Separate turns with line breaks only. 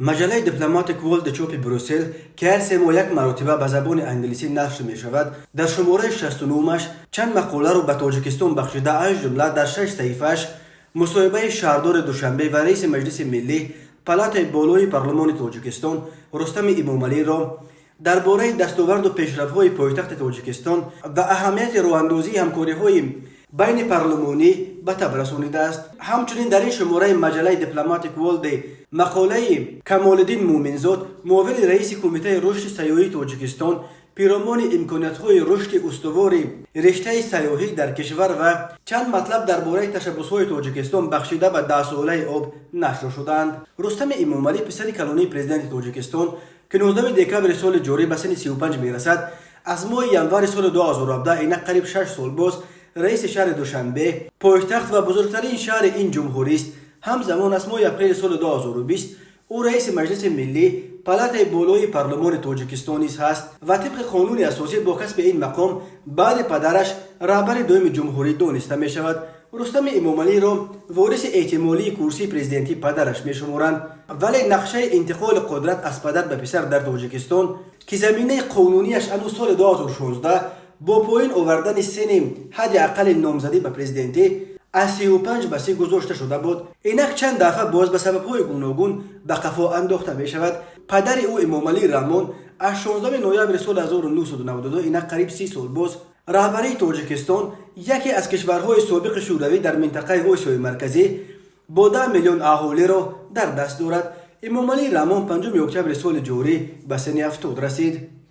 مجله دیپلماتیک ورلد چوپ بروسل که هر سه ماه یک مرتبه به زبان انگلیسی نشر می شود، در شماره 69 چند مقاله را به تاجیکستان بخشیده، از جمله در 6 صفحه‌اش مصاحبه شهردار دوشنبه و رئیس مجلس ملی پالات بالای پارلمان تاجیکستان رستم امامعلی را درباره دستاورد و پیشرفت‌های پایتخت تاجیکستان و اهمیت راه‌اندازی همکاری‌های بین پارلمانی به تب رسانیده است. همچنین در این شماره مجله دیپلماتیک ورلد مقاله کمال‌الدین مومنزاد، معاون رئیس کمیته رشد سیاحی تاجیکستان، پیرامون امکانات‌های رشد استوار رشته سیاحی در کشور و چند مطلب درباره تشبس‌های تاجیکستان بخشیده به 10 ساله آب نشر شدند. رستم امامعلی پسر کلانی پرزیدنت تاجیکستان که 19 دکبر سال جاری به سن 35 میرسد، از ماه ینور سال 2017 اینک قریب 6 سال باز رئیس شهر دوشنبه پایتخت و بزرگترین شهر این جمهوری است. همزمان از ماه اپریل سال 2020 او رئیس مجلس ملی پالات بالای پارلمان تاجیکستان نیز هست و طبق قانون اساسی با کسب این مقام بعد پدرش رهبر دوم جمهوری دانسته می شود. رستم امامعلی را وارث احتمالی کرسی پرزیدنتی پدرش می شمارند، ولی نقشه انتقال قدرت از پدر به پسر در تاجیکستان که زمینه قانونیش هنوز سال 2016 با پایین آوردن سن حد اقل نامزدی به پرزیدنتی از 35 به 30 گذاشته شده بود، اینک چند دفعه باز به سبب‌های گوناگون به قفا انداخته می شود. پدر او امامعلی رحمان از 16 نوامبر سال 1992 اینک قریب 30 سال باز رهبری تاجیکستان، یکی از کشورهای سابق شوروی در منطقه آسیای مرکزی با 10 میلیون اهالی را در دست دارد. امامعلی رحمان 5 اکتبر سال جاری به سن 70 رسید.